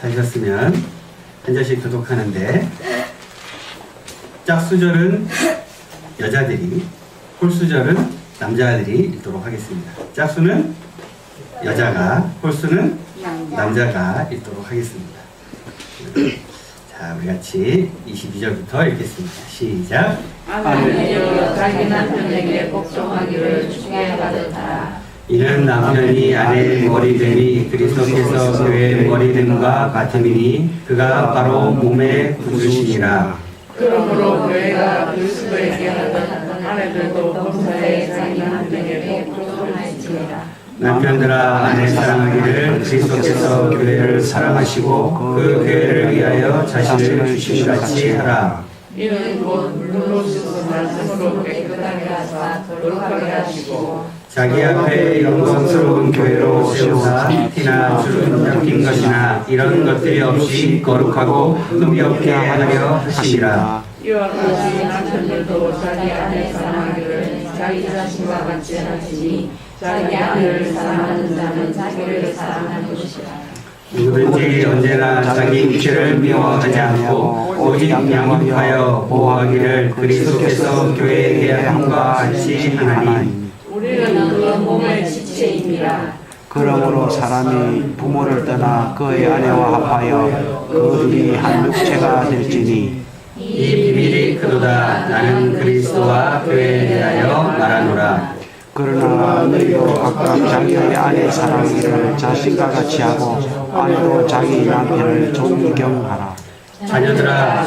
찾으셨으면 한 절씩 교독하는데, 짝수절은 여자들이, 홀수절은 남자들이 읽도록 하겠습니다. 짝수는 여자가, 홀수는 남자가 읽도록 하겠습니다. 자, 우리 같이 22절부터 읽겠습니다. 시작. 아내여 자기 남편에게 복종하기를 주께 받았다. 이는 남편이 아내의 머리됨이 그리스도께서 교회의 머리됨과 같음이니 그가 바로 몸의 구주시니라. 그러므로 교회가 그리스도에게 하던 아내들도 범사에 자기 남편에게 복종할지니라. 남편들아 아내 사랑하기를 그리스도께서 교회를 사랑하시고 그 교회를 위하여 자신을 주신 같이 하라. 이는 곧 물로 씻어 말씀으로 깨끗하게 하사 거룩하게 하시고 자기 앞에 영광스러운 교회로 세우사 티나 주름 잡힌 것이나 이런 것들이 없이 거룩하고 흠이 없게 하려 하시니라. 이와 같이 남편들도 자기 아내 사랑하기를 자기 자신과 같이 하시니 자기 아내를 사랑하는 자는 자기를 사랑하는 것이라. 누구든지 언제나 자기 육체를 미워하지 않고 오직 양육하여 보호하기를 그리스도께서 교회에 대함과 같이 하나니. 우리는 그 몸의 지체입니다. 그러므로 사람이 부모를 떠나 그의 아내와 합하여 그 둘이 한 육체가 될지니 이 비밀이 크도다. 나는 그리스도와 교회에 대하여 말하노라. 그러나 너희도 각각 자기의 아내 사랑하기를 자신과 같이 하고 아내도 자기 남편을 존경하라. 자녀들아,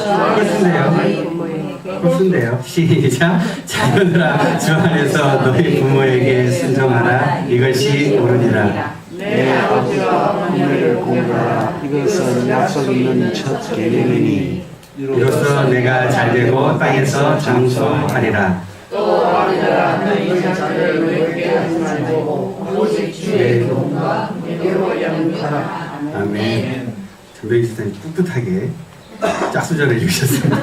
홀수인데요. 시작. 자녀들아, 주 안에서 너희 부모에게 순종하라. 이것이 옳으니라. 내 아버지와 어머니를 공부하라. 이것은 약속 있는 첫 계명이니 이로써 내가 잘되고 땅에서 장수하리라. 또 아들아 너희 자녀를 외롭게 하지 말고 오직 주의 도움과 믿음으로 양육하라. 아멘. 전도희 지사님 꿋꿋하게 짝수절을 읽으셨습니다.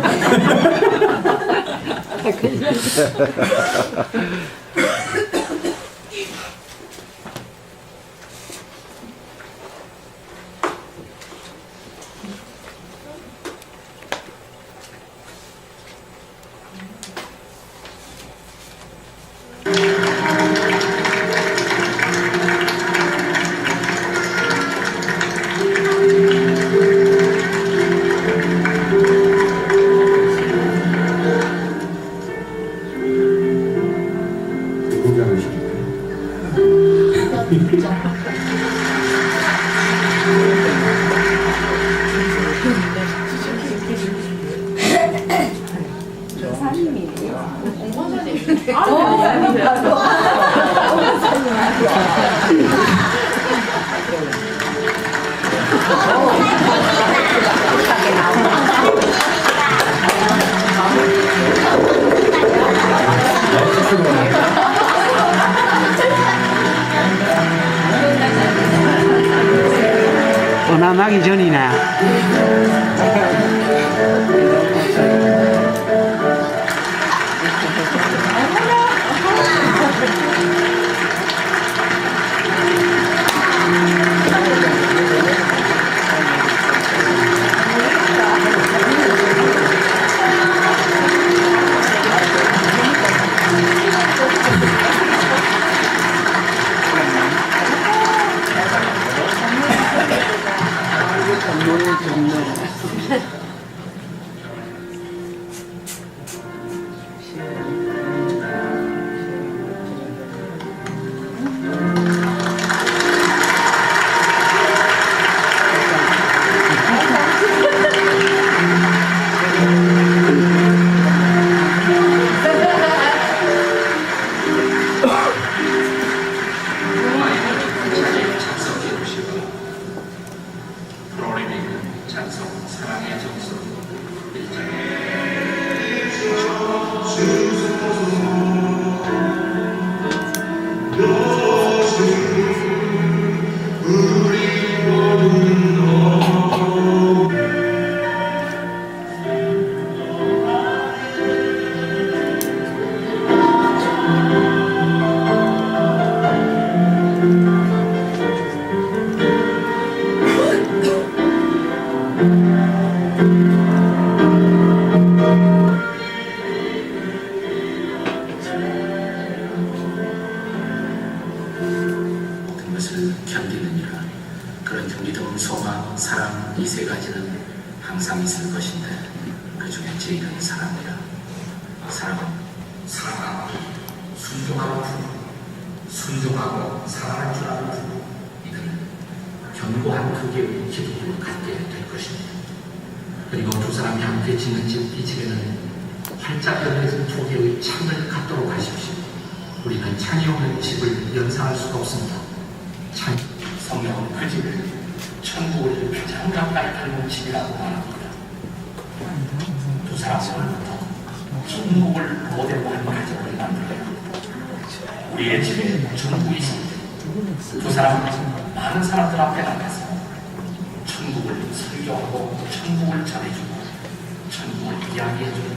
은하나기 전이네. 것을 견디느니라. 그런 믿음, 소망, 사랑 이 세 가지는 항상 있을 것인데 그 중에 제일은 사랑이라. 사랑하고 순종하고 순종하고 사랑할 줄 아는 부부, 이들은 견고한 크기의 기도를 갖게 될 것입니다. 그리고 두 사람이 함께 짓는 집, 이 집에는 활짝 열려진 두 개의 창을 갖도록 하십시오. 우리는 창이 없는 집을 연상할 수가 없습니다. 성경은 그 집을 천국을 가장 가까이 닮은 집이라고 말합니다. 두 사람은 천국을 모델로 한 가정을 만들어야 합니다. 우리의 집에 천국이 있습니다. 두 사람은 많은 사람들 앞에 나가서 천국을 설교하고 천국을 전해주고 천국을 이야기해주는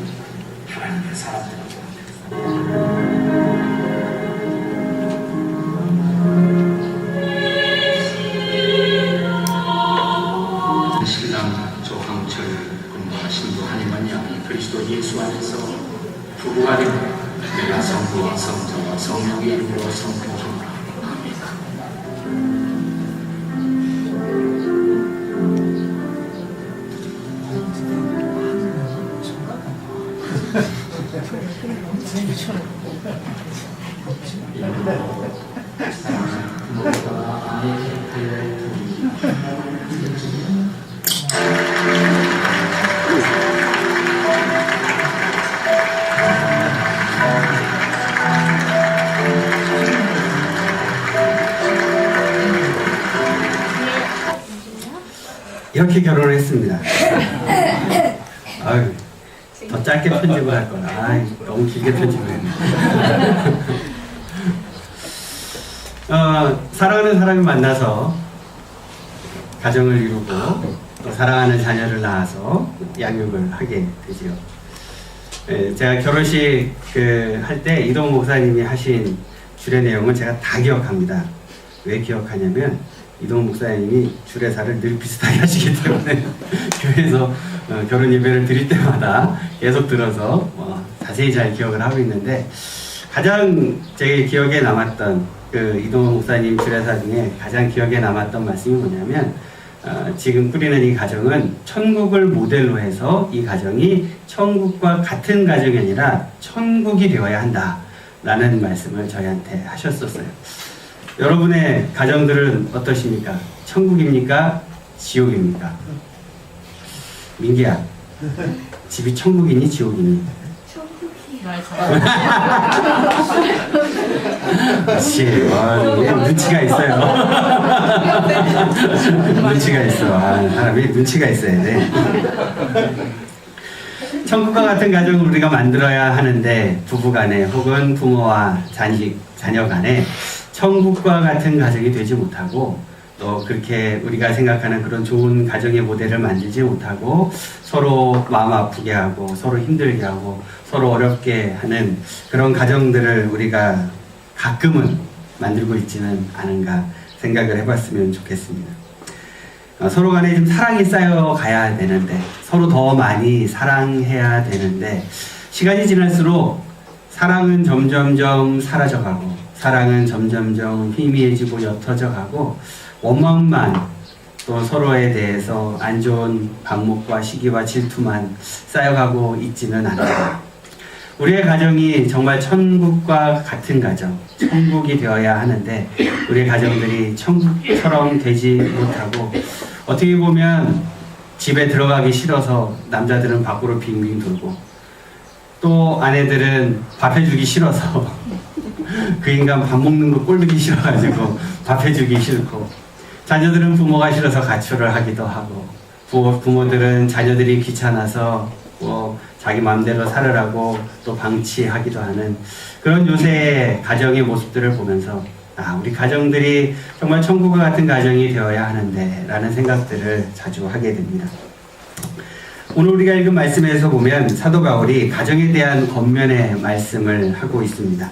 하나님의 사람들이라고 합니다. 신랑 조항철 군과 신부 한임만 양이 그리스도 예수 안에서 부부가 되고 내가 성부와 성자와 성령의 이름으로 선포하노라. 아멘. 이렇게 결혼을 했습니다. 아유, 더 짧게 편집을 할 거라. 아이, 너무 길게 편집을 했네. 사랑하는 사람이 만나서 가정을 이루고 또 사랑하는 자녀를 낳아서 양육을 하게 되지요. 제가 결혼식 할 때 이동 목사님이 하신 주례 내용은 제가 다 기억합니다. 왜 기억하냐면 이동 목사님이 주례사를 늘 비슷하게 하시기 때문에 교회에서 결혼 예배를 드릴 때마다 계속 들어서 자세히 잘 기억을 하고 있는데, 가장 제 기억에 남았던 이동 목사님 주례사 중에 가장 기억에 남았던 말씀이 뭐냐면, 지금 꾸리는 이 가정은 천국을 모델로 해서 이 가정이 천국과 같은 가정이 아니라 천국이 되어야 한다 라는 말씀을 저희한테 하셨었어요. 여러분의 가정들은 어떠십니까? 천국입니까? 지옥입니까? 민기야, 집이 천국이니 지옥이니? 그렇지. 눈치가 있어요. 눈치가 있어. 사람이 눈치가 있어야 돼. 천국과 같은 가정을 우리가 만들어야 하는데, 부부간에 혹은 부모와 자녀 간에 천국과 같은 가정이 되지 못하고, 또 그렇게 우리가 생각하는 그런 좋은 가정의 모델을 만들지 못하고 서로 마음 아프게 하고 서로 힘들게 하고 서로 어렵게 하는 그런 가정들을 우리가 가끔은 만들고 있지는 않은가 생각을 해봤으면 좋겠습니다. 서로 간에 좀 사랑이 쌓여가야 되는데, 서로 더 많이 사랑해야 되는데, 시간이 지날수록 사랑은 점점점 사라져가고 사랑은 점점점 희미해지고 옅어져가고 원망만, 또 서로에 대해서 안 좋은 반목과 시기와 질투만 쌓여가고 있지는 않아요. 우리의 가정이 정말 천국과 같은 가정, 천국이 되어야 하는데 우리의 가정들이 천국처럼 되지 못하고, 어떻게 보면 집에 들어가기 싫어서 남자들은 밖으로 빙빙 돌고, 또 아내들은 밥 해주기 싫어서 그 인간 밥 먹는 거 꼴보기 싫어가지고 밥 해주기 싫고, 자녀들은 부모가 싫어서 가출을 하기도 하고, 부모들은 자녀들이 귀찮아서 자기 마음대로 살으라고 또 방치하기도 하는 그런 요새의 가정의 모습들을 보면서 우리 가정들이 정말 천국과 같은 가정이 되어야 하는데 라는 생각들을 자주 하게 됩니다. 오늘 우리가 읽은 말씀에서 보면 사도 바울이 가정에 대한 권면의 말씀을 하고 있습니다.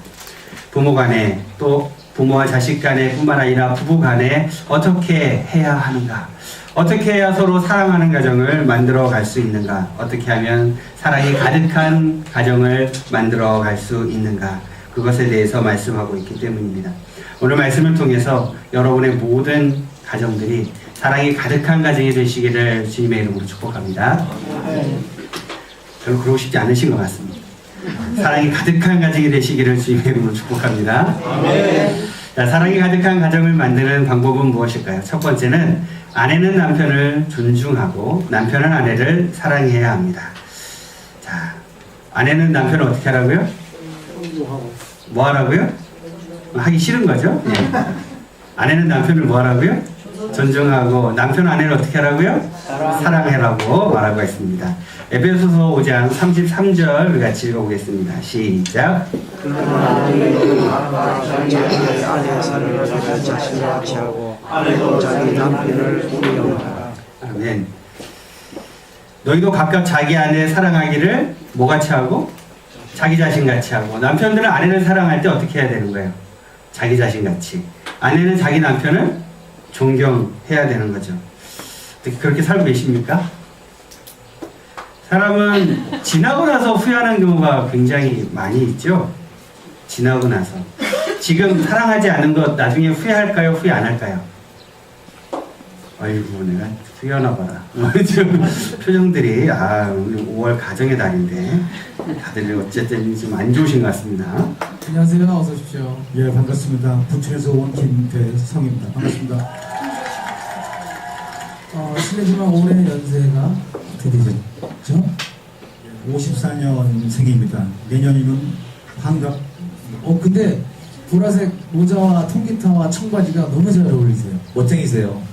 부모 간에, 또 부모와 자식 간에 뿐만 아니라 부부 간에 어떻게 해야 하는가, 어떻게 해야 서로 사랑하는 가정을 만들어 갈 수 있는가, 어떻게 하면 사랑이 가득한 가정을 만들어 갈 수 있는가, 그 그것에 대해서 말씀하고 있기 때문입니다. 오늘 말씀을 통해서 여러분의 모든 가정들이 사랑이 가득한 가정이 되시기를 주님의 이름으로 축복합니다. 별로 그러고 싶지 않으신 것 같습니다. 사랑이 가득한 가정이 되시기를 주님의 이름으로 축복합니다. 자, 사랑이 가득한 가정을 만드는 방법은 무엇일까요? 첫 번째는 아내는 남편을 존중하고 남편은 아내를 사랑해야 합니다. 자, 아내는 남편을 어떻게 하라고요? 뭐 하라고요? 하기 싫은 거죠? 네. 아내는 남편을 뭐 하라고요? 존중하고 남편은 아내를 어떻게 하라고요? 사랑해라고 말하고 있습니다. 에베소서 5장 33절 우리 같이 읽어보겠습니다. 시작. 그러나 너희도 각각 자기 아내 사랑을 자기 자신과 같이 하고 아내도 자기 남편을 존경하라. 아멘. 너희도 각각 자기 아내 사랑하기를 뭐같이 하고? 자기 자신같이 하고. 남편들은 아내를 사랑할 때 어떻게 해야 되는 거예요? 자기 자신같이. 아내는 자기 남편을 존경해야 되는 거죠. 그렇게 살고 계십니까? 사람은 지나고 나서 후회하는 경우가 굉장히 많이 있죠. 지나고 나서. 지금 사랑하지 않은 것 나중에 후회할까요? 후회 안 할까요? 아이고 내가 후회하나 봐라. 지금 표정들이 오늘 5월 가정의 달인데 다들 어쨌든 좀 안 좋으신 것 같습니다. 안녕하세요. 어서 오십시오. 예, 반갑습니다. 부천에서 온 김대성입니다. 반갑습니다. 실례지만 올해 연세가 어떻게 되셨죠? 54년생입니다. 내년이면 환갑. 근데 보라색 모자와 통기타와 청바지가 너무 잘 어울리세요. 멋쟁이세요.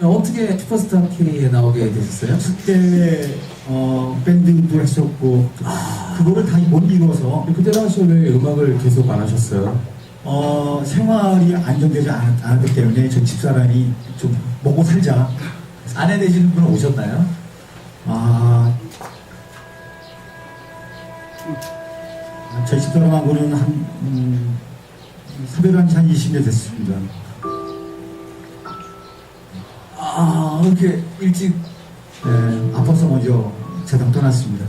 어떻게 슈퍼스타 K에 나오게 되셨어요? 그때 밴드도 했었고 그거를 다 못 이뤄서 그때 당시에 왜 음악을 계속 안 하셨어요? 생활이 안정되지 않았기 때문에 저 집사람이 좀 먹고 살자. 아내 되시는 분 오셨나요? 저희 집사람하고는 사별한 지 한 20년 됐습니다. 이렇게 일찍 네, 아파서 먼저 세상 떠났습니다.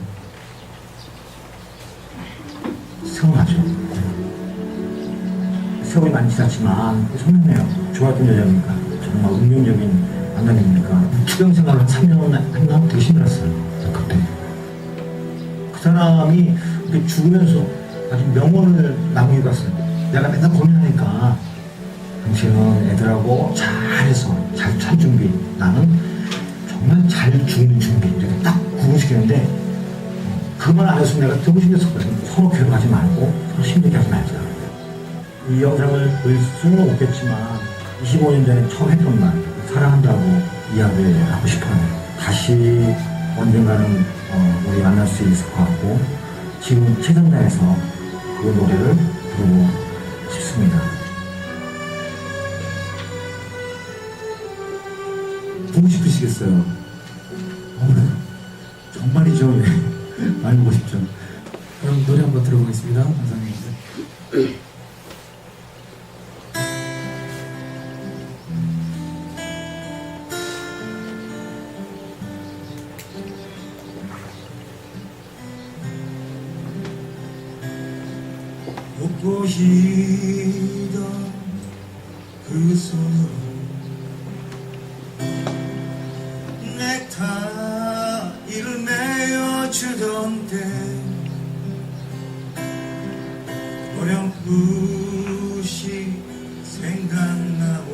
서운하죠. 세월이 많이 지났지만 선명해요. 좋아했던 여자니까 정말 운명적인 만남이니까 추경 생활을 3년 했나 되게 힘들었어요. 그때 그 사람이 이렇게 죽으면서 아주 명언을 남기고 갔어요. 내가 맨날 고민하니까 당신은 애들하고 잘해서 잘 살 준비, 나는 정말 잘 죽는 준비 이렇게 딱 구분시키는데 그 말 안 했으면 내가 너무 힘들었거든요. 서로 괴로워하지 말고 서로 힘들게 하지 말자. 이 영상을 볼 수는 없겠지만 25년 전에 처음 했던 말 사랑한다고 이야기를 하고 싶어요. 다시 언젠가는 우리 만날 수 있을 것 같고 지금 최선다해서 그 노래를 부르고 싶습니다. 보고 싶으시겠어요? 정말이죠. 많이 보고 싶죠. 그럼 노래 한번 들어보겠습니다. 감사합니다. 꽃보시던 그 손으로 넥타이를 메어주던 때 어렴풋이 생각나고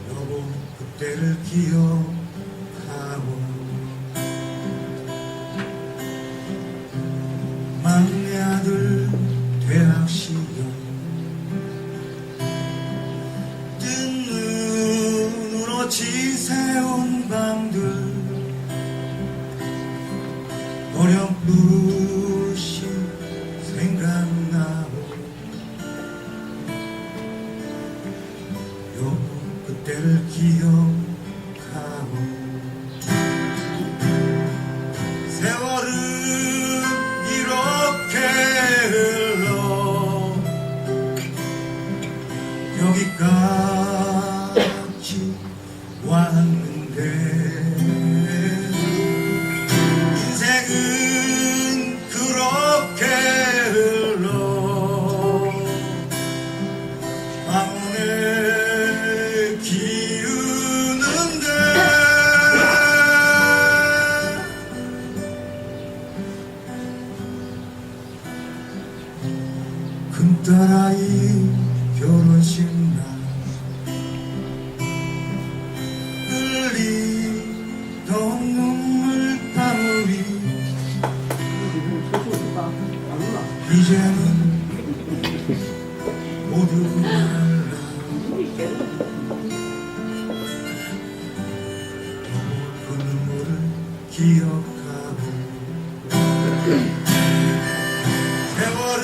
여보 그때를 기억하고 막내 아들 대학 시절 뜬 눈으로 지새운 밤들 어렴풋이 생각나고 여보 그때를 기억하고 세월은 이렇게 흘러 여기까지 왔는데 인생은 그런 큰딸아이 결혼식 날 흘리던 눈물방울이 이제는 모두 말라 그 눈물을 기억하고 세월은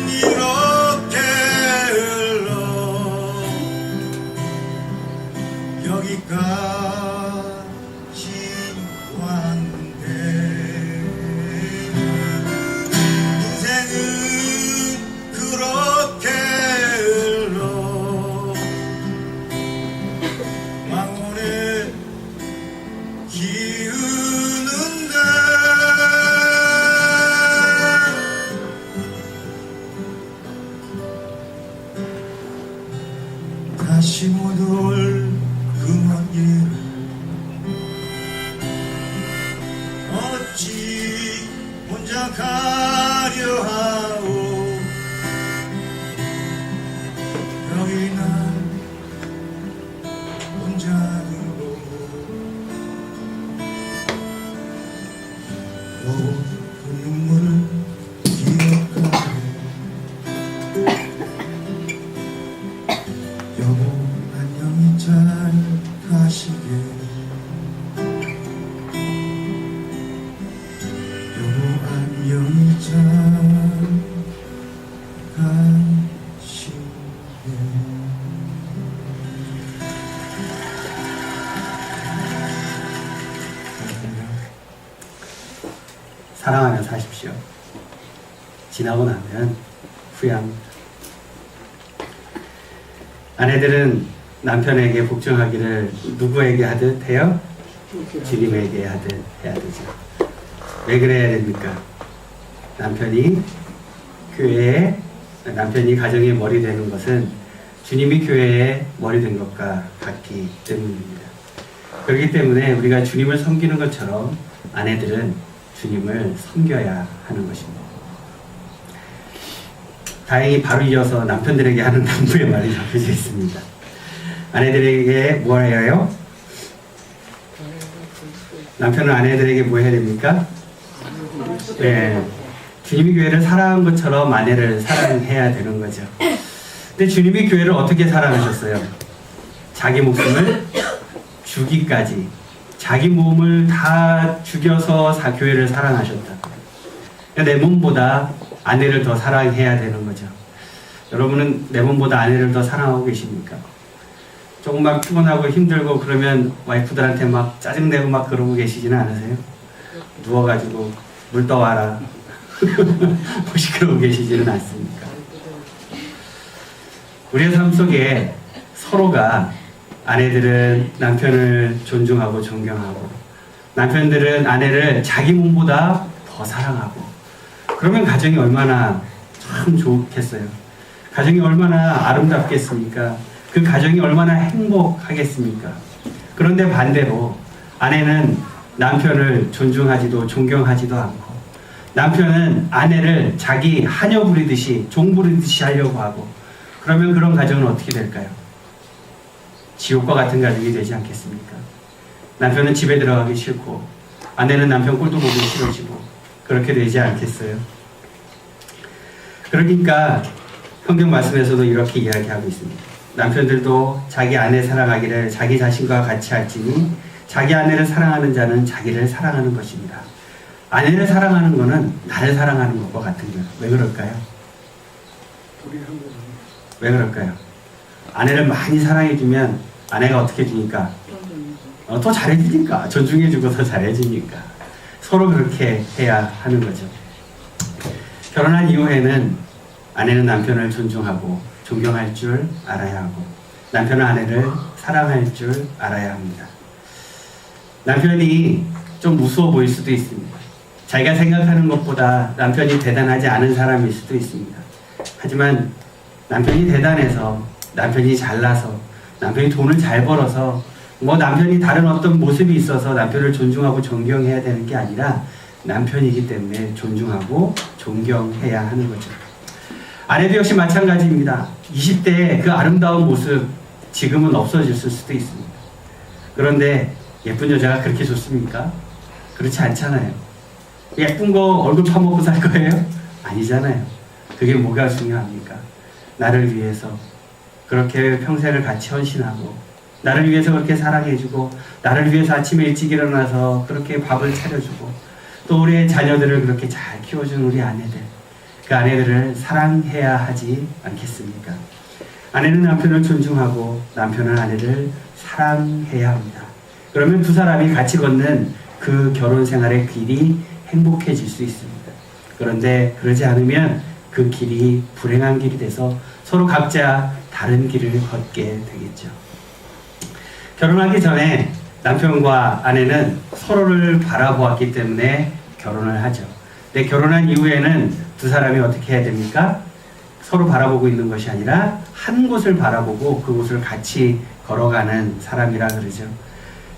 이렇게 흘러 여기까지 왔는데 인생은 그렇게 흘러 왕원에 기우는데 다시 못 올 그 먼 길을 어찌 혼자 가려 하오 여기 날 혼자 두고 그 눈물을 기억하고 여보 안녕히 잘 가시게 여보 안녕히 잘 가시게 사랑하며 사십시오. 지나고 나면 후회합니다. 아내들은 남편에게 복종하기를 누구에게 하듯 해요? 주님에게 하듯 해야 되죠. 왜 그래야 됩니까? 남편이 가정의 머리 되는 것은 주님이 교회의 머리 된 것과 같기 때문입니다. 그렇기 때문에 우리가 주님을 섬기는 것처럼 아내들은 주님을 섬겨야 하는 것입니다. 다행히 바로 이어서 남편들에게 하는 당부의 말이 적혀져 있습니다. 아내들에게 뭐 해요? 남편은 아내들에게 뭐 해야 됩니까? 네, 주님이 교회를 사랑한 것처럼 아내를 사랑해야 되는 거죠. 근데 주님이 교회를 어떻게 사랑하셨어요? 자기 목숨을 주기까지, 자기 몸을 다 죽여서 교회를 사랑하셨다. 내 몸보다 아내를 더 사랑해야 되는 거죠. 여러분은 내 몸보다 아내를 더 사랑하고 계십니까? 조금 막 피곤하고 힘들고 그러면 와이프들한테 막 짜증내고 막 그러고 계시지는 않으세요? 누워가지고 물 떠와라 혹시 그러고 계시지는 않습니까? 우리의 삶 속에 서로가, 아내들은 남편을 존중하고 존경하고 남편들은 아내를 자기 몸보다 더 사랑하고, 그러면 가정이 얼마나 참 좋겠어요. 가정이 얼마나 아름답겠습니까? 그 가정이 얼마나 행복하겠습니까? 그런데 반대로 아내는 남편을 존중하지도 존경하지도 않고, 남편은 아내를 자기 하녀 부리듯이 종 부리듯이 하려고 하고, 그러면 그런 가정은 어떻게 될까요? 지옥과 같은 가정이 되지 않겠습니까? 남편은 집에 들어가기 싫고 아내는 남편 꼴도 보기 싫어지고 그렇게 되지 않겠어요? 그러니까 성경 말씀에서도 이렇게 이야기하고 있습니다. 남편들도 자기 아내 사랑하기를 자기 자신과 같이 할지니 자기 아내를 사랑하는 자는 자기를 사랑하는 것입니다. 아내를 사랑하는 것은 나를 사랑하는 것과 같은 거예요. 왜 그럴까요? 왜 그럴까요? 아내를 많이 사랑해주면 아내가 어떻게 해주니까? 더 잘해주니까. 존중해주고 더 잘해주니까. 서로 그렇게 해야 하는 거죠. 결혼한 이후에는 아내는 남편을 존중하고 존경할 줄 알아야 하고, 남편은 아내를 사랑할 줄 알아야 합니다. 남편이 좀 무서워 보일 수도 있습니다. 자기가 생각하는 것보다 남편이 대단하지 않은 사람일 수도 있습니다. 하지만 남편이 대단해서, 남편이 잘나서, 남편이 돈을 잘 벌어서, 남편이 다른 어떤 모습이 있어서 남편을 존중하고 존경해야 되는 게 아니라 남편이기 때문에 존중하고 존경해야 하는 거죠. 아내도 역시 마찬가지입니다. 20대의 그 아름다운 모습 지금은 없어졌을 수도 있습니다. 그런데 예쁜 여자가 그렇게 좋습니까? 그렇지 않잖아요. 예쁜 거 얼굴 파먹고 살 거예요? 아니잖아요. 그게 뭐가 중요합니까? 나를 위해서 그렇게 평생을 같이 헌신하고 나를 위해서 그렇게 사랑해주고 나를 위해서 아침에 일찍 일어나서 그렇게 밥을 차려주고 또 우리의 자녀들을 그렇게 잘 키워준 우리 아내들, 그 아내들을 사랑해야 하지 않겠습니까? 아내는 남편을 존중하고 남편은 아내를 사랑해야 합니다. 그러면 두 사람이 같이 걷는 그 결혼 생활의 길이 행복해질 수 있습니다. 그런데 그러지 않으면 그 길이 불행한 길이 돼서 서로 각자 다른 길을 걷게 되겠죠. 결혼하기 전에 남편과 아내는 서로를 바라보았기 때문에 결혼을 하죠. 근데 결혼한 이후에는 두 사람이 어떻게 해야 됩니까? 서로 바라보고 있는 것이 아니라 한 곳을 바라보고 그곳을 같이 걸어가는 사람이라 그러죠.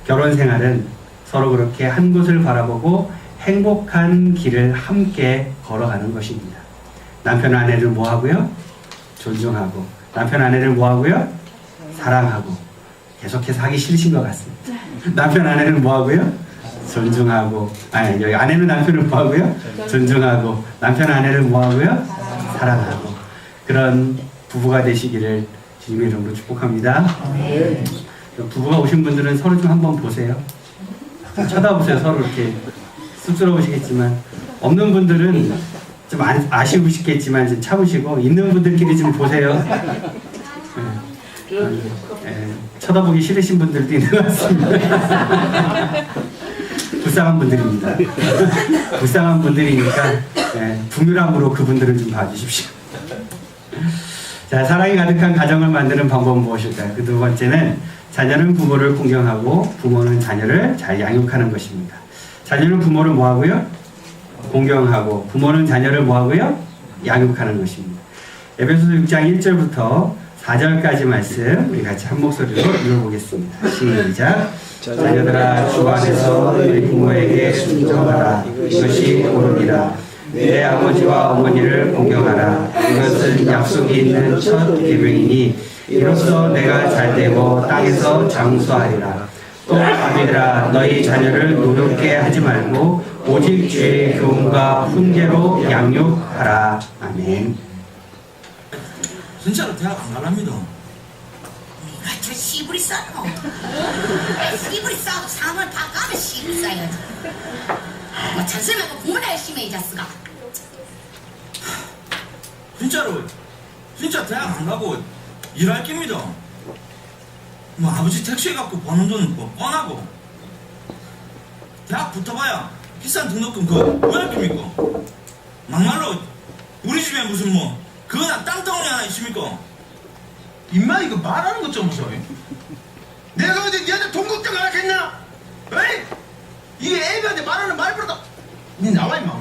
결혼 생활은 서로 그렇게 한 곳을 바라보고 행복한 길을 함께 걸어가는 것입니다. 남편 아내를 뭐 하고요? 존중하고 남편 아내를 뭐 하고요? 사랑하고 계속해서 하기 싫으신 것 같습니다. 남편 아내를 뭐 하고요? 존중하고 여기 아내는 남편을 뭐 하고요? 존중하고 남편 아내를 뭐 하고요? 사랑하고 그런 부부가 되시기를 주님의 이름으로 축복합니다. 부부가 오신 분들은 서로 좀 한번 보세요. 좀 쳐다보세요. 서로 이렇게 쑥스러우시겠지만 없는 분들은 좀 아쉬우시겠지만 좀 참으시고 있는 분들끼리 좀 보세요. 쳐다보기 싫으신 분들도 있는 것 같습니다. 불쌍한 분들입니다. 불쌍한 분들이니까 부유함으로 그분들을 좀 봐주십시오. 자, 사랑이 가득한 가정을 만드는 방법은 무엇일까요? 그 두 번째는 자녀는 부모를 공경하고 부모는 자녀를 잘 양육하는 것입니다. 자녀는 부모를 뭐하고요? 공경하고 부모는 자녀를 뭐하고요? 양육하는 것입니다. 에베소서 6장 1절부터 4절까지 말씀 우리 같이 한 목소리로 읽어보겠습니다. 시작. 자녀들아 주 안에서 너희 부모에게 순종하라. 이것이 옳으니라. 내 아버지와 어머니를 공경하라. 이것은 약속이 있는 첫 계명이니 이로써 내가 잘되고 땅에서 장수하리라. 또 아비들아 너희 자녀를 노롭게 하지 말고 오직 주의 교훈과 훈계로 양육하라. 아멘. 진짜로 대학 안 갈랍니다. 저 시부리 싸노. 시부리 싸도 상을 다 까면 시부리 싸야지. 뭐 잔소리하고 공부나 열심히 해, 이 자식아. 진짜로 진짜 대학 안 가고 일할 깁니다. 뭐 아버지 택시 갖고 버는 돈은 뭐 뻔하고 대학 붙어봐야 비싼 등록금 그거 뭐할 깁니까? 막말로 우리 집에 무슨 뭐 그거나 땅덩어리 하나 있습니까? 임마 이거 말하는 것 좀 보소. 내가 어제 니한테 돈 걱정 안 하겠냐? 에이? 이게 애비한테 말하는 말보다 니 나와 임마.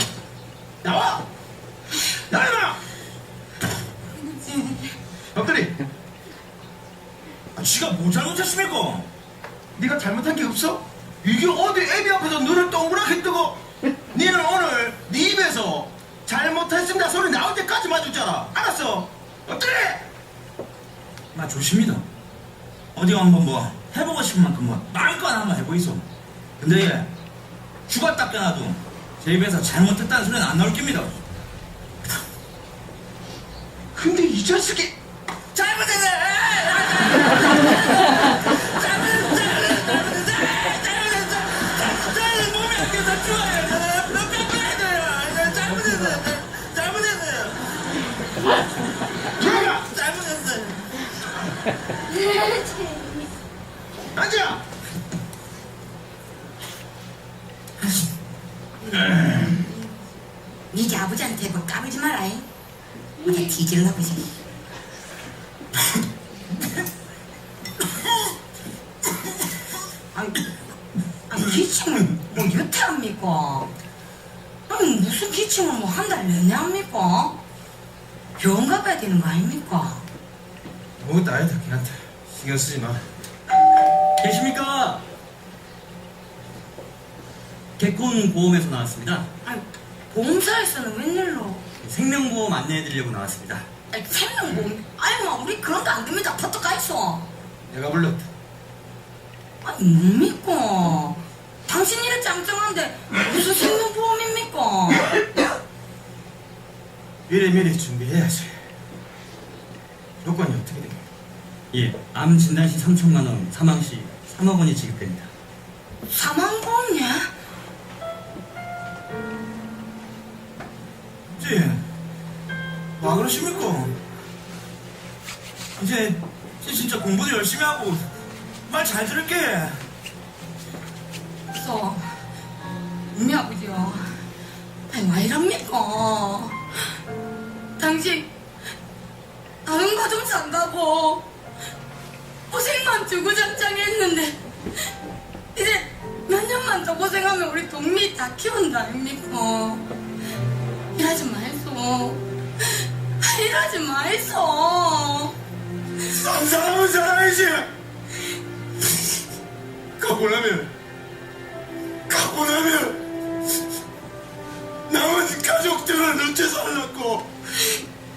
나와. 나와 임마. 엎드리. 지가 뭐 잘못했습니까? 네가 잘못한 게 없어? 이게 어디 애비 앞에서 눈을 동그랗게 뜨고 니는 오늘 네 입에서 잘못했습니다 소리 나올 때까지만 듣잖아. 알았어? 엎드리. 나 조심이다. 어디가 한번 뭐 해보고 싶은 만큼 뭐 마음껏 한번 해보이소. 근데 얘 죽었 딱 깨놔도 제 입에서 잘못했다는 소리는 안 나올 깁니다. 근데 이 자식이 잘못했네! 잘못했어! 몸이 안 깨서 좋아요. 몇 빼야 돼요. 잘못했어요. 들어가. 잘못했어요. 앉아. 니네 아버지한테 뭐 까불지 마라. 어디 뒤질러 보지. 아니 기침을 뭐 여태 합니까? 아니 무슨 기침을 뭐 한 달 내내 합니까? 병원 가봐야 되는 거 아닙니까? 뭐다 아니다 걔한테 신경 쓰지 마. 계십니까? 개콘보험에서 나왔습니다. 아니 보험사에서는 웬일로? 생명보험 안내해드리려고 나왔습니다. 생명보험 아이고 우리 그런 거 안 됩니다. 퍼뜩 가 있어. 내가 불렀다. 아니 뭡니까? 당신 일이 짱짱한데 무슨 생명보험입니까? 미리 준비해야지. 요건이 어떻게 됩니까? 예, 암 진단 시 3천만 원, 사망 시 3억 원이 지급됩니다. 사망보험이야? 지, 와 그러십니까? 이제 진짜 공부도 열심히 하고 말 잘 들을게. 그래서 우리 아버지요. 아니 왜 이럽니까? 당신 다른 거 좀 산다고 고생만 주구장창했는데 이제 몇 년만 더 고생하면 우리 동미 다 키운다 아닙니까? 이러지 말소. 이러지 말소. 사람은 살아야지. 갖고 나면 나머지 가족들은 어째 살랐고.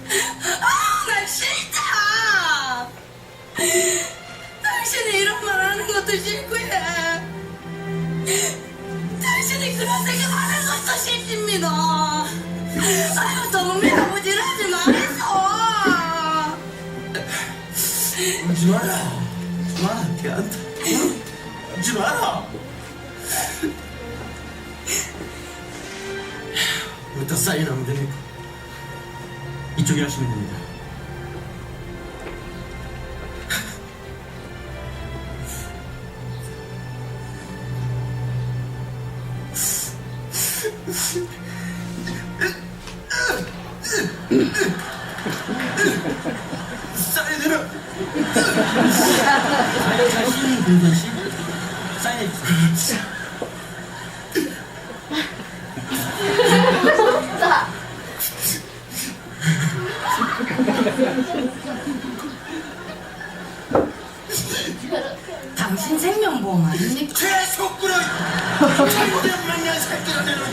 나 싫다. 당신이 이런 말 하는 것도 싫고요. 당신이 그런 생각 하는 것도 싫습니다. 아유, 동미 아버지 이러지 마이소. 울지 마라. 걔한테. 울지 마라. 어디다 사인하면 됩니까? 이쪽에 하시면 됩니다. 사인해라. 사인 공선 씨 사인해 주세요. 당신 생명보험 아닙니까? 최속구로 잘못된 만난 새끼를 내는.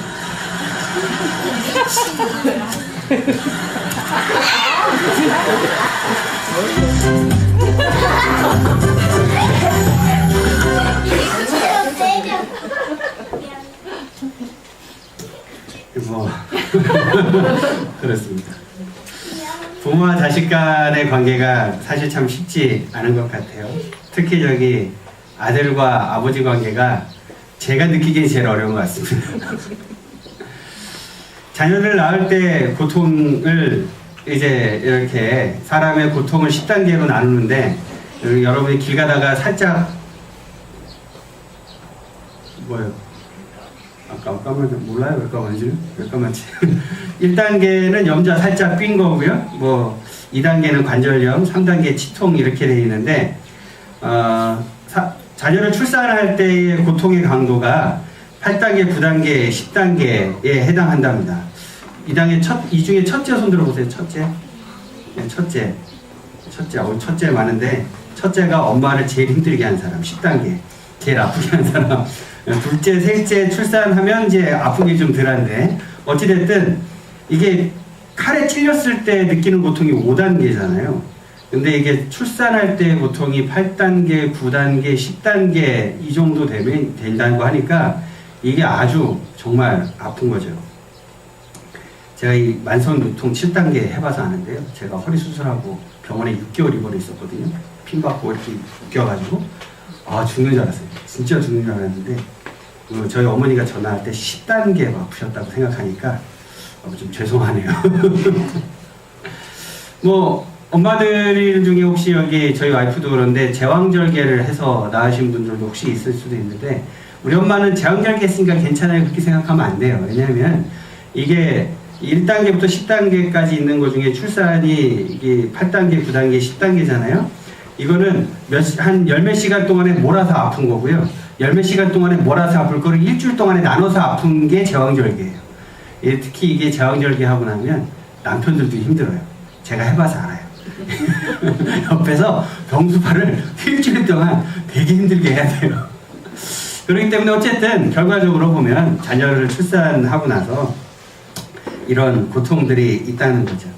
뭐 그렇습니다. 부모와 자식 간의 관계가 사실 참 쉽지 않은 것 같아요. 특히 저기 아들과 아버지 관계가 제가 느끼기엔 제일 어려운 것 같습니다. 자녀를 낳을 때 고통을 이제 이렇게 사람의 고통을 10단계로 나누는데 여러분이 길 가다가 살짝 뭐예요? 잠깐만 몰라요. 몇 가만지 1단계는 염자 살짝 삔 거고요. 뭐 2단계는 관절염, 3단계 치통 이렇게 되어 있는데 자녀를 출산할 때의 고통의 강도가 8단계, 9단계, 10단계에 해당한답니다. 이 중에 첫째 손 들어보세요. 첫째. 네, 첫째 많은데 첫째가 엄마를 제일 힘들게 한 사람, 10단계. 제일 아프게 한 사람. 둘째, 셋째 출산하면 이제 아픈 게 좀 덜한데 어찌됐든 이게 칼에 찔렸을 때 느끼는 고통이 5단계잖아요. 근데 이게 출산할 때 고통이 8단계, 9단계, 10단계 이 정도 되면 된다고 하니까 이게 아주 정말 아픈 거죠. 제가 이 만성두통 7단계 해봐서 아는데요. 제가 허리 수술하고 병원에 6개월 입원해 있었거든요. 핀 받고 이렇게 웃겨가지고 죽는 줄 알았어요. 진짜 죽는 줄 알았는데 저희 어머니가 전화할 때 10단계 아프셨다고 생각하니까 좀 죄송하네요. 뭐 엄마들 중에 혹시 여기 저희 와이프도 그런데 제왕절개를 해서 낳으신 분들도 혹시 있을 수도 있는데 우리 엄마는 제왕절개 했으니까 괜찮아요 그렇게 생각하면 안 돼요. 왜냐하면 이게 1단계부터 10단계까지 있는 것 중에 출산이 이게 8단계, 9단계, 10단계잖아요. 이거는 한 열몇 시간 동안에 몰아서 아픈 거고요. 열몇 시간 동안에 몰아서 아플 거를 일주일 동안에 나눠서 아픈 게 제왕절개예요. 특히 이게 제왕절개 하고 나면 남편들도 힘들어요. 제가 해봐서 알아요. 옆에서 병수파를 일주일 동안 되게 힘들게 해야 돼요. 그렇기 때문에 어쨌든 결과적으로 보면 자녀를 출산하고 나서 이런 고통들이 있다는 거죠.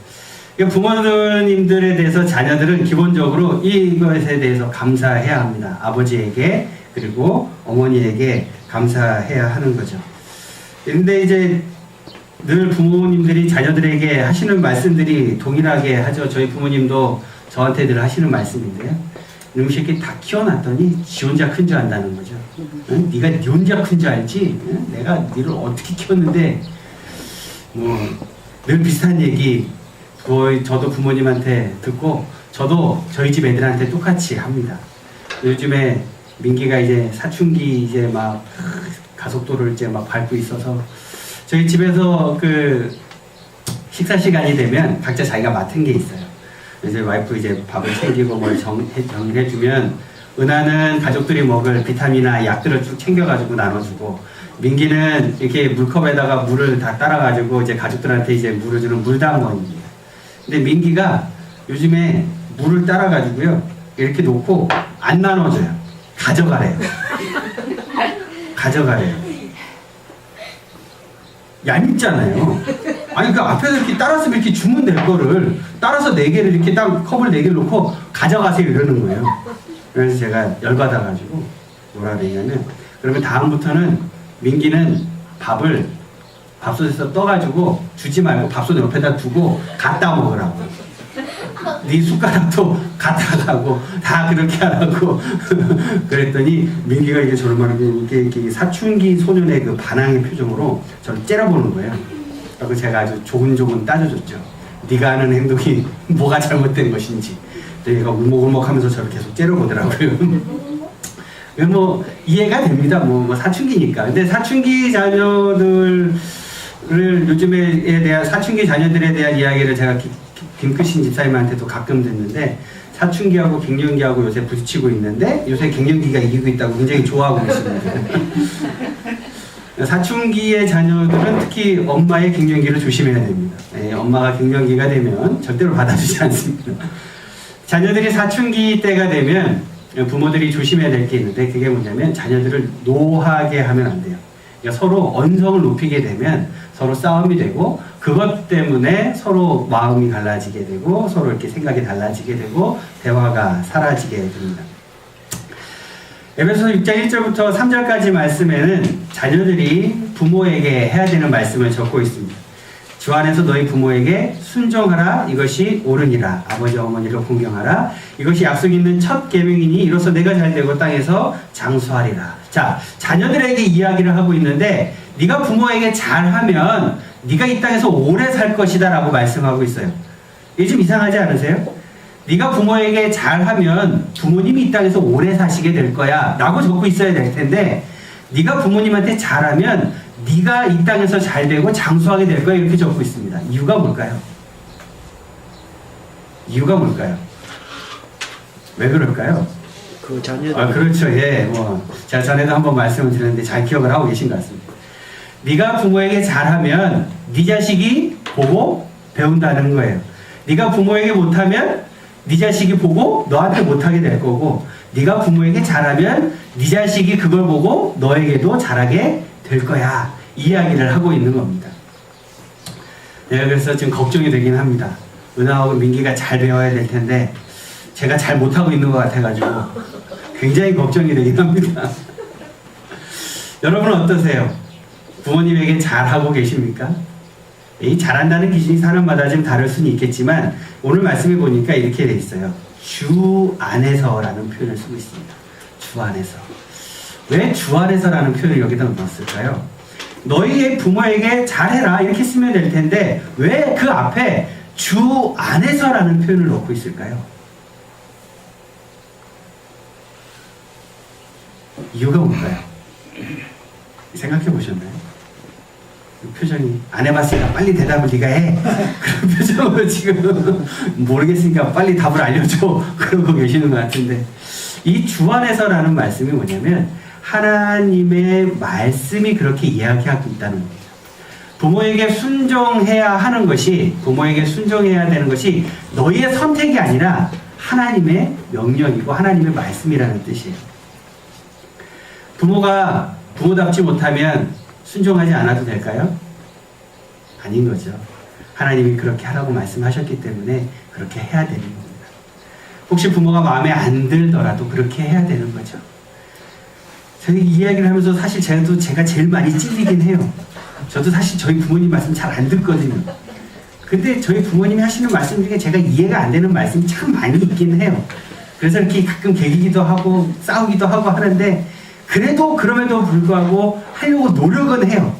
부모님들에 대해서 자녀들은 기본적으로 이것에 대해서 감사해야 합니다. 아버지에게 그리고 어머니에게 감사해야 하는 거죠. 근데 이제 늘 부모님들이 자녀들에게 하시는 말씀들이 동일하게 하죠. 저희 부모님도 저한테 늘 하시는 말씀인데요. 이놈 새끼 다 키워놨더니 지 혼자 큰 줄 안다는 거죠. 응? 네가 네 혼자 큰 줄 알지? 응? 내가 너를 어떻게 키웠는데 뭐 늘 비슷한 얘기 거의 저도 부모님한테 듣고 저도 저희 집 애들한테 똑같이 합니다. 요즘에 민기가 이제 사춘기 이제 막 가속도를 이제 막 밟고 있어서 저희 집에서 그 식사 시간이 되면 각자 자기가 맡은 게 있어요. 이제 와이프 이제 밥을 챙기고 뭘 정리해주면 은하는 가족들이 먹을 비타민이나 약들을 쭉 챙겨가지고 나눠주고 민기는 이렇게 물컵에다가 물을 다 따라가지고 이제 가족들한테 이제 물을 주는 물담원입니다. 근데 민기가 요즘에 물을 따라가지고요 이렇게 놓고 안 나눠줘요. 가져가래요. 가져가래요. 얄밉잖아요. 아니 그 앞에서 이렇게 따라서 이렇게 주면 될 거를 따라서 4개를 이렇게 딱 컵을 4개를 놓고 가져가세요 이러는 거예요. 그래서 제가 열받아가지고 뭐라 그러냐면 그러면 다음부터는 민기는 밥을 밥솥에서 떠가지고 주지 말고 밥솥 옆에다 두고 갖다 먹으라고. 네 숟가락도 갖다 가고 다 그렇게 하라고. 그랬더니 민기가 이게 저를 말하고 이렇게 사춘기 소년의 그 반항의 표정으로 저를 째려보는 거예요. 그리고 제가 아주 조근조근 따져줬죠. 네가 하는 행동이 뭐가 잘못된 것인지. 얘가 울먹울먹하면서 저를 계속 째려보더라고요. 뭐 이해가 됩니다. 뭐 사춘기니까. 근데 사춘기 자녀들을 요즘에 대한 사춘기 자녀들에 대한 이야기를 제가 김크신 집사님한테도 가끔 듣는데 사춘기하고 갱년기하고 요새 부딪히고 있는데 요새 갱년기가 이기고 있다고 굉장히 좋아하고 있습니다. 사춘기의 자녀들은 특히 엄마의 갱년기를 조심해야 됩니다. 네, 엄마가 갱년기가 되면 절대로 받아주지 않습니다. 자녀들이 사춘기 때가 되면 부모들이 조심해야 될 게 있는데 그게 뭐냐면 자녀들을 노하게 하면 안 돼요. 그러니까 서로 언성을 높이게 되면 서로 싸움이 되고 그것 때문에 서로 마음이 갈라지게 되고 서로 이렇게 생각이 달라지게 되고 대화가 사라지게 됩니다. 에베소서 6장 1절부터 3절까지 말씀에는 자녀들이 부모에게 해야 되는 말씀을 적고 있습니다. 주 안에서 너희 부모에게 순종하라. 이것이 옳으니라. 아버지 어머니를 공경하라. 이것이 약속 있는 첫 계명이니 이로써 내가 잘되고 땅에서 장수하리라. 자, 자녀들에게 이야기를 하고 있는데 네가 부모에게 잘하면 네가 이 땅에서 오래 살 것이다 라고 말씀하고 있어요. 이게 좀 이상하지 않으세요? 네가 부모에게 잘하면 부모님이 이 땅에서 오래 사시게 될 거야 라고 적고 있어야 될 텐데 네가 부모님한테 잘하면 네가 이 땅에서 잘 되고 장수하게 될 거야 이렇게 적고 있습니다. 이유가 뭘까요? 이유가 뭘까요? 왜 그럴까요? 그 자녀들. 그렇죠. 예, 뭐 제가 전에도 한번 말씀을 드렸는데 잘 기억을 하고 계신 것 같습니다. 네가 부모에게 잘하면 네 자식이 보고 배운다는 거예요. 네가 부모에게 못하면 네 자식이 보고 너한테 못하게 될 거고 네가 부모에게 잘하면 네 자식이 그걸 보고 너에게도 잘하게 될 거야. 이야기를 하고 있는 겁니다. 내가 그래서 지금 걱정이 되긴 합니다. 은하하고 민기가 잘 배워야 될 텐데 제가 잘 못하고 있는 것 같아가지고 굉장히 걱정이 되긴 합니다. 여러분은 어떠세요? 부모님에게 잘하고 계십니까? 이 잘한다는 기준이 사람마다 좀 다를 수는 있겠지만 오늘 말씀해 보니까 이렇게 돼 있어요. 주 안에서라는 표현을 쓰고 있습니다. 주 안에서. 왜 주 안에서라는 표현을 여기다 넣었을까요? 너희의 부모에게 잘해라 이렇게 쓰면 될 텐데 왜 그 앞에 주 안에서라는 표현을 넣고 있을까요? 이유가 뭘까요? 생각해 보셨나요? 그 표정이 안 해봤으니까 빨리 대답을 네가 해. 그런 표정으로 지금 모르겠으니까 빨리 답을 알려줘. 그러고 계시는 것 같은데 이 주 안에서라는 말씀이 뭐냐면 하나님의 말씀이 그렇게 이야기하고 있다는 겁니다. 부모에게 순종해야 하는 것이 부모에게 순종해야 되는 것이 너희의 선택이 아니라 하나님의 명령이고 하나님의 말씀이라는 뜻이에요. 부모가 부모답지 못하면 순종하지 않아도 될까요? 아닌 거죠. 하나님이 그렇게 하라고 말씀하셨기 때문에 그렇게 해야 되는 겁니다. 혹시 부모가 마음에 안 들더라도 그렇게 해야 되는 거죠. 저희 이 이야기를 하면서 사실 제가 제일 많이 찔리긴 해요. 저도 사실 저희 부모님 말씀 잘 안 듣거든요. 근데 저희 부모님이 하시는 말씀 중에 제가 이해가 안 되는 말씀이 참 많이 있긴 해요. 그래서 이렇게 가끔 개기기도 하고 싸우기도 하고 하는데 그래도 그럼에도 불구하고 하려고 노력은 해요.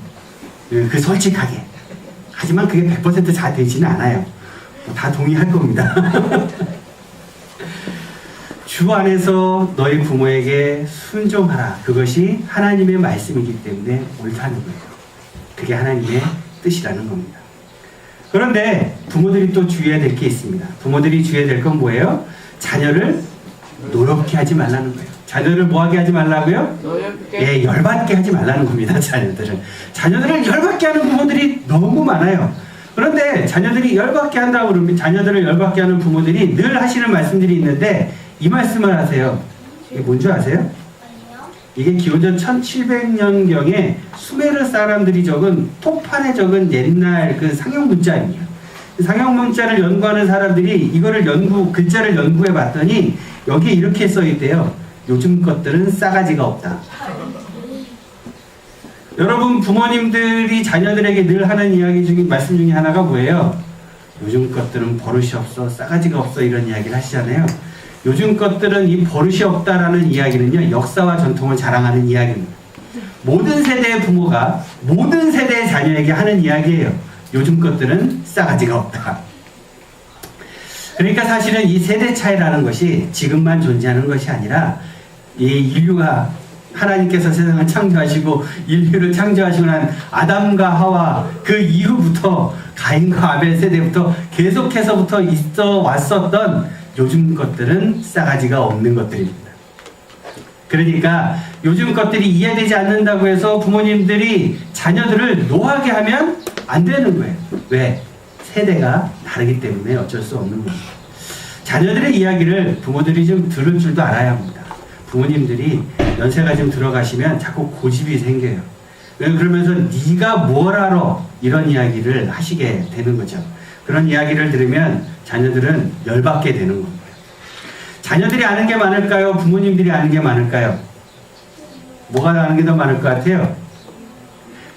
그 솔직하게. 하지만 그게 100% 잘 되지는 않아요. 다 동의할 겁니다. 주 안에서 너희 부모에게 순종하라. 그것이 하나님의 말씀이기 때문에 옳다는 거예요. 그게 하나님의 뜻이라는 겁니다. 그런데 부모들이 또 주의해야 될 게 있습니다. 부모들이 주의해야 될 건 뭐예요? 자녀를 노엽게 하지 말라는 거예요. 자녀를 뭐하게 하지 말라고요? 예, 열받게 하지 말라는 겁니다. 자녀들을 열받게 하는 부모들이 너무 많아요. 그런데 자녀들이 열받게 한다고 그러면 자녀들을 열받게 하는 부모들이 늘 하시는 말씀들이 있는데 이 말씀을 하세요. 이게 뭔지 아세요? 이게 기원전 1700년경에 수메르 사람들이 적은 톱판에 적은 옛날 그 상형 문자입니다. 상형 문자를 연구하는 사람들이 이거를 글자를 연구해 봤더니 여기에 이렇게 써 있대요. 요즘 것들은 싸가지가 없다. 여러분 부모님들이 자녀들에게 늘 하는 이야기 중에 말씀 중에 하나가 뭐예요? 요즘 것들은 버릇이 없어, 싸가지가 없어 이런 이야기를 하시잖아요. 요즘 것들은 이 버릇이 없다라는 이야기는요, 역사와 전통을 자랑하는 이야기입니다. 모든 세대의 부모가 모든 세대의 자녀에게 하는 이야기예요. 요즘 것들은 싸가지가 없다. 그러니까 사실은 이 세대 차이라는 것이 지금만 존재하는 것이 아니라 이 인류가 하나님께서 세상을 창조하시고 인류를 창조하시고 난 아담과 하와 그 이후부터 가인과 아벨 세대부터 계속해서부터 있어 왔었던 요즘 것들은 싸가지가 없는 것들입니다. 그러니까 요즘 것들이 이해되지 않는다고 해서 부모님들이 자녀들을 노하게 하면 안 되는 거예요. 왜? 세대가 다르기 때문에 어쩔 수 없는 겁니다. 자녀들의 이야기를 부모들이 좀 들을 줄도 알아야 합니다. 부모님들이 연세가 좀 들어가시면 자꾸 고집이 생겨요. 그러면서 네가 뭘 알아? 이런 이야기를 하시게 되는 거죠. 그런 이야기를 들으면 자녀들은 열받게 되는 겁니다. 자녀들이 아는 게 많을까요? 부모님들이 아는 게 많을까요? 뭐가 아는 게 더 많을 것 같아요?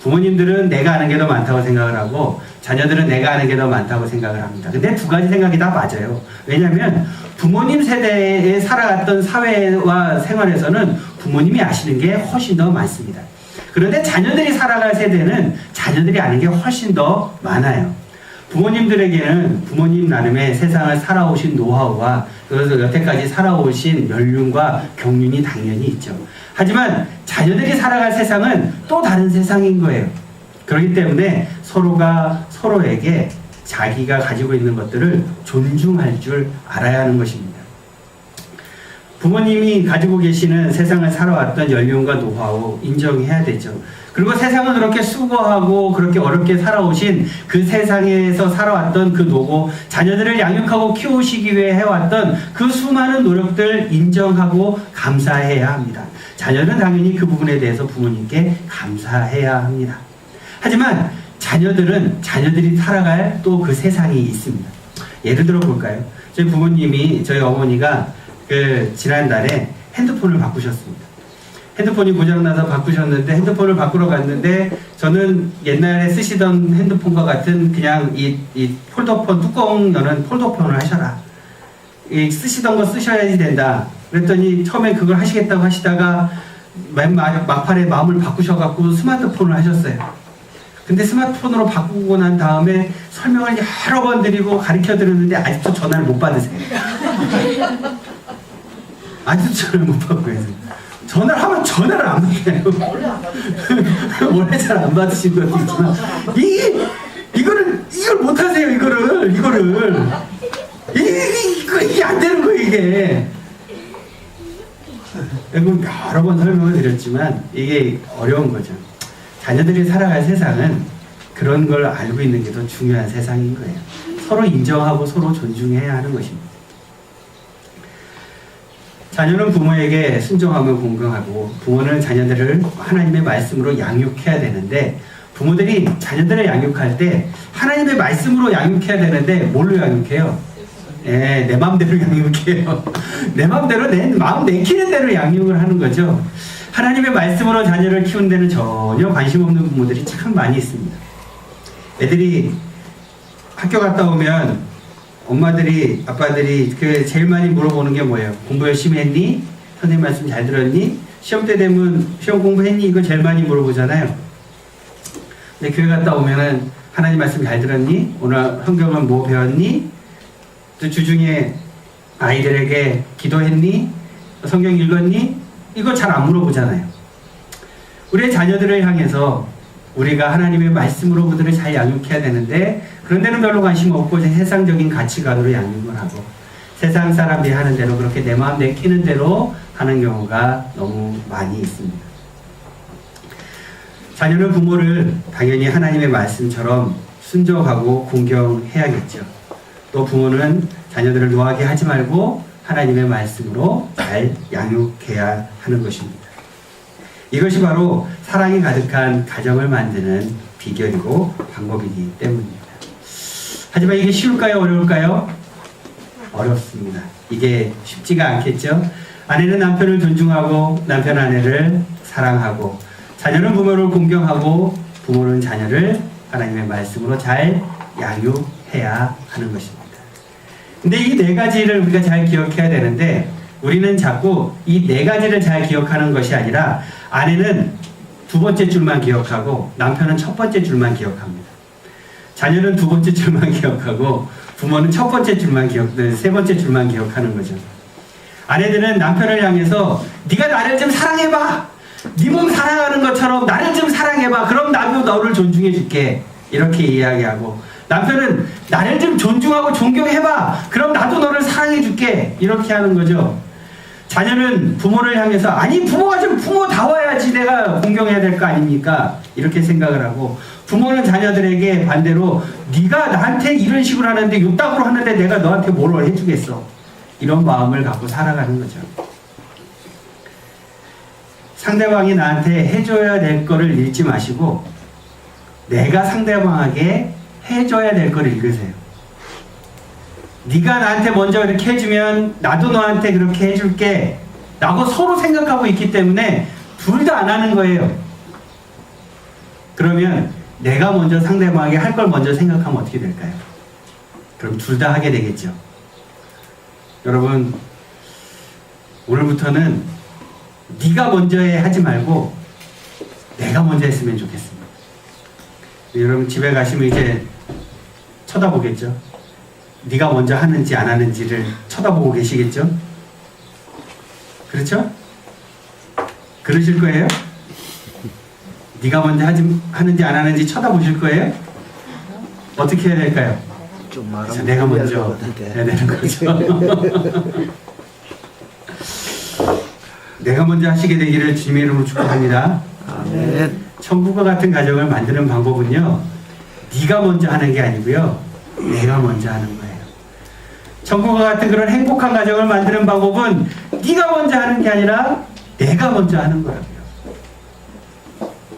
부모님들은 내가 아는 게 더 많다고 생각을 하고 자녀들은 내가 아는 게 더 많다고 생각을 합니다. 근데 두 가지 생각이 다 맞아요. 왜냐하면 부모님 세대에 살아갔던 사회와 생활에서는 부모님이 아시는 게 훨씬 더 많습니다. 그런데 자녀들이 살아갈 세대는 자녀들이 아는 게 훨씬 더 많아요. 부모님들에게는 부모님 나름의 세상을 살아오신 노하우와 그래서 여태까지 살아오신 연륜과 경륜이 당연히 있죠. 하지만 자녀들이 살아갈 세상은 또 다른 세상인 거예요. 그렇기 때문에 서로가 서로에게 자기가 가지고 있는 것들을 존중할 줄 알아야 하는 것입니다. 부모님이 가지고 계시는 세상을 살아왔던 연륜과 노하우 인정해야 되죠. 그리고 세상을 그렇게 수고하고 그렇게 어렵게 살아오신 그 세상에서 살아왔던 그 노고, 자녀들을 양육하고 키우시기 위해 해왔던 그 수많은 노력들 인정하고 감사해야 합니다. 자녀는 당연히 그 부분에 대해서 부모님께 감사해야 합니다. 하지만 자녀들은 자녀들이 살아갈 또 그 세상이 있습니다. 예를 들어 볼까요? 저희 부모님이, 저희 어머니가 지난달에 핸드폰을 바꾸셨습니다. 핸드폰이 고장나서 바꾸셨는데 핸드폰을 바꾸러 갔는데 저는 옛날에 쓰시던 핸드폰과 같은 그냥 이 폴더폰 뚜껑 여는 폴더폰을 하셔라. 쓰시던 거 쓰셔야지 된다. 그랬더니 처음에 그걸 하시겠다고 하시다가 맨 막판에 마음을 바꾸셔갖고 스마트폰을 하셨어요. 근데 스마트폰으로 바꾸고 난 다음에 설명을 여러 번 드리고 가르쳐 드렸는데 아직도 전화를 못 받으세요. 아직도 전화를 못 받고 계세요. 전화를 하면 전화를 안 받아요. 원래 잘 안 받으신 것도 있지만 이걸 못 하세요. 이게 안 되는 거예요. 이게 여러 번 설명을 드렸지만 이게 어려운 거죠. 자녀들이 살아갈 세상은 그런 걸 알고 있는 게 더 중요한 세상인 거예요. 서로 인정하고 서로 존중해야 하는 것입니다. 자녀는 부모에게 순종하며 공경하고 부모는 자녀들을 하나님의 말씀으로 양육해야 되는데 부모들이 자녀들을 양육할 때 하나님의 말씀으로 양육해야 되는데 뭘로 양육해요? 내 마음대로 양육해요. 내 마음대로 내 마음 내키는 대로 양육을 하는 거죠. 하나님의 말씀으로 자녀를 키우는 데는 전혀 관심 없는 부모들이 참 많이 있습니다. 애들이 학교 갔다 오면 엄마들이 아빠들이 제일 많이 물어보는 게 뭐예요? 공부 열심히 했니? 선생님 말씀 잘 들었니? 시험 때 되면 시험 공부했니? 이거 제일 많이 물어보잖아요. 근데 교회 갔다 오면은 하나님 말씀 잘 들었니? 오늘 성경은 뭐 배웠니? 또 주중에 아이들에게 기도했니? 성경 읽었니? 이거 잘 안 물어보잖아요. 우리의 자녀들을 향해서 우리가 하나님의 말씀으로 그들을 잘 양육해야 되는데 그런 데는 별로 관심 없고 세상적인 가치관으로 양육을 하고 세상 사람들이 하는 대로 그렇게 내 마음 내키는 대로 하는 경우가 너무 많이 있습니다. 자녀는 부모를 당연히 하나님의 말씀처럼 순종하고 공경해야겠죠. 또 부모는 자녀들을 노하게 하지 말고 하나님의 말씀으로 잘 양육해야 하는 것입니다. 이것이 바로 사랑이 가득한 가정을 만드는 비결이고 방법이기 때문입니다. 하지만 이게 쉬울까요? 어려울까요? 어렵습니다. 이게 쉽지가 않겠죠? 아내는 남편을 존중하고 남편 아내를 사랑하고 자녀는 부모를 공경하고 부모는 자녀를 하나님의 말씀으로 잘 양육해야 하는 것입니다. 근데 이 네 가지를 우리가 잘 기억해야 되는데 우리는 자꾸 이 네 가지를 잘 기억하는 것이 아니라 아내는 두 번째 줄만 기억하고 남편은 첫 번째 줄만 기억합니다. 자녀는 두 번째 줄만 기억하고 부모는 첫 번째 줄만 세 번째 줄만 기억하는 거죠. 아내들은 남편을 향해서 네가 나를 좀 사랑해봐. 네 몸 사랑하는 것처럼 나를 좀 사랑해봐. 그럼 나도 너를 존중해줄게. 이렇게 이야기하고 남편은 나를 좀 존중하고 존경해봐. 그럼 나도 너를 사랑해줄게. 이렇게 하는 거죠. 자녀는 부모를 향해서 아니 부모가 좀 부모다워야지 내가 공경해야 될 거 아닙니까? 이렇게 생각을 하고 부모는 자녀들에게 반대로 네가 나한테 이런 식으로 하는데 요따구로 하는데 내가 너한테 뭘 해주겠어. 이런 마음을 갖고 살아가는 거죠. 상대방이 나한테 해줘야 될 거를 읽지 마시고 내가 상대방에게 해줘야 될 거를 읽으세요. 네가 나한테 먼저 이렇게 해주면 나도 너한테 그렇게 해줄게 라고 서로 생각하고 있기 때문에 둘 다 안 하는 거예요. 그러면 내가 먼저 상대방에게 할 걸 먼저 생각하면 어떻게 될까요? 그럼 둘 다 하게 되겠죠. 여러분 오늘부터는 네가 먼저 해 하지 말고 내가 먼저 했으면 좋겠습니다. 여러분 집에 가시면 이제 쳐다보겠죠. 네가 먼저 하는지 안 하는지를 쳐다보고 계시겠죠? 그렇죠? 그러실 거예요? 네가 먼저 하는지 안 하는지 쳐다보실 거예요? 어떻게 해야 될까요? 그래서 내가 먼저 해야 되는 거죠. 내가 먼저 하시게 되기를 주님의 이름으로 축복합니다. 아멘. 천국과 같은 가정을 만드는 방법은요, 네가 먼저 하는 게 아니고요, 내가 먼저 하는 거예요. 천국과 같은 그런 행복한 가정을 만드는 방법은 네가 먼저 하는 게 아니라 내가 먼저 하는 거라고요.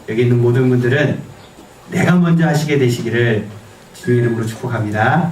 여기 있는 모든 분들은 내가 먼저 하시게 되시기를 주님의 이름으로 축복합니다.